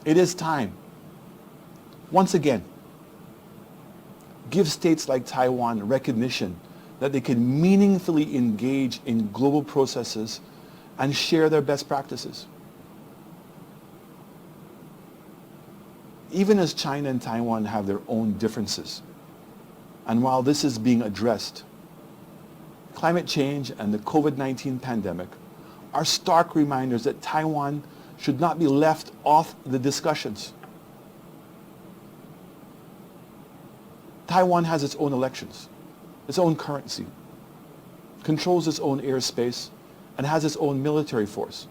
It is time, once again, give states like Taiwan recognition that they can meaningfully engage in global processes and share their best practices. Even as China and Taiwan have their own differences, and while this is being addressed, climate change and the COVID-19 pandemic are stark reminders that Taiwan should not be left off the discussions. Taiwan has its own elections, its own currency, controls its own airspace, and has its own military force.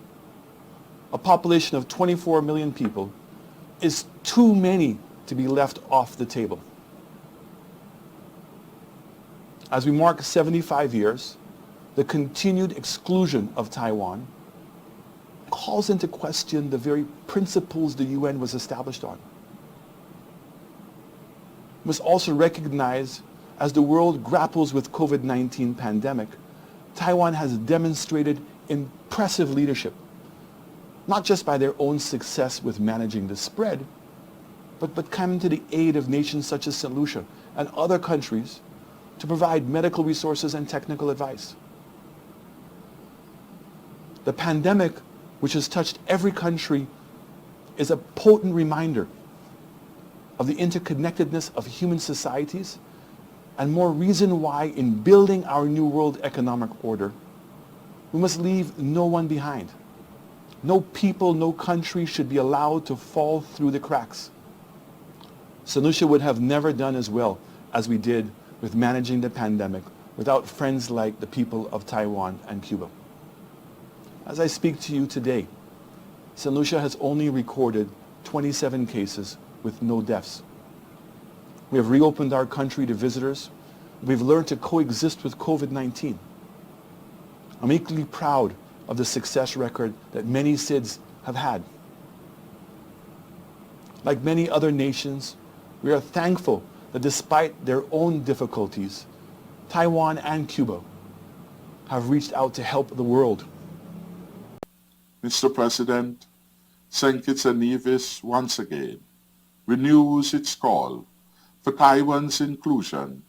A population of 24 million people is too many to be left off the table. As we mark 75 years, the continued exclusion of Taiwan calls into question the very principles the UN was established on. We must also recognize, as the world grapples with COVID-19 pandemic, Taiwan has demonstrated impressive leadership, not just by their own success with managing the spread, but coming to the aid of nations such as St. Lucia and other countries to provide medical resources and technical advice. The pandemic, which has touched every country, is a potent reminder of the interconnectedness of human societies, and more reason why, in building our new world economic order, we must leave no one behind. No people, no country should be allowed to fall through the cracks. St. Lucia would have never done as well as we did with managing the pandemic without friends like the people of Taiwan and Cuba. As I speak to you today, St. Lucia has only recorded 27 cases with no deaths. We have reopened our country to visitors. We've learned to coexist with COVID-19. I'm equally proud of the success record that many SIDS have had. Like many other nations, we are thankful that despite their own difficulties, Taiwan and Cuba have reached out to help the world. Mr. President, St. Kitts and Nevis once again renews its call for Taiwan's inclusion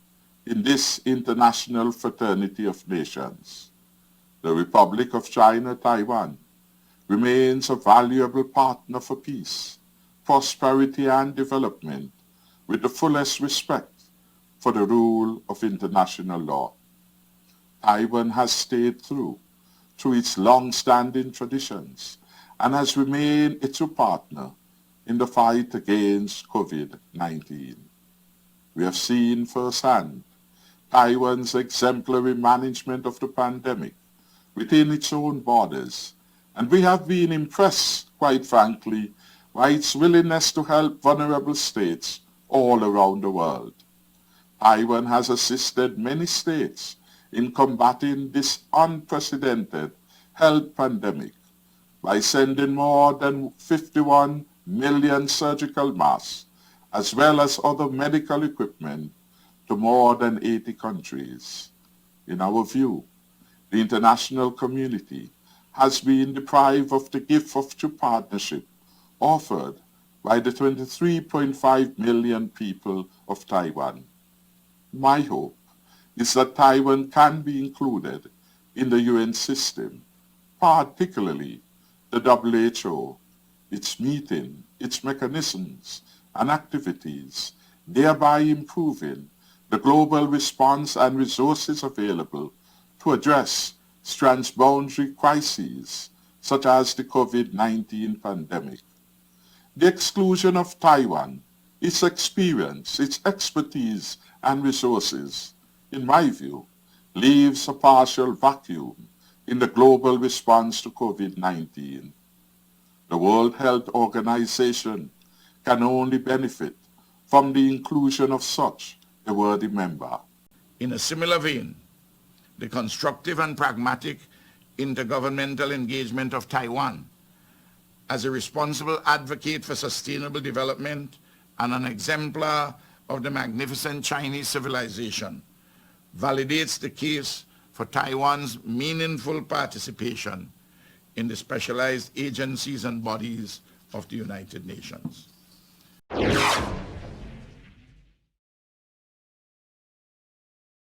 in this international fraternity of nations. The Republic of China, Taiwan, remains a valuable partner for peace, prosperity, and development with the fullest respect for the rule of international law. Taiwan has stayed true to its long-standing traditions and has remained a true partner in the fight against COVID-19. We have seen firsthand Taiwan's exemplary management of the pandemic within its own borders, and we have been impressed, quite frankly, by its willingness to help vulnerable states all around the world. Taiwan has assisted many states in combating this unprecedented health pandemic by sending more than 51 million surgical masks, as well as other medical equipment, to more than 80 countries. In our view, the international community has been deprived of the gift of true partnership offered by the 23.5 million people of Taiwan. My hope is that Taiwan can be included in the UN system, particularly the WHO, its meeting, its mechanisms and activities, thereby improving the global response and resources available to address transboundary crises such as the COVID-19 pandemic. The exclusion of Taiwan, its experience, its expertise and resources, in my view, leaves a partial vacuum in the global response to COVID-19. The World Health Organization can only benefit from the inclusion of such a worthy member. In a similar vein, the constructive and pragmatic intergovernmental engagement of Taiwan as a responsible advocate for sustainable development and an exemplar of the magnificent Chinese civilization validates the case for Taiwan's meaningful participation in the specialized agencies and bodies of the United Nations.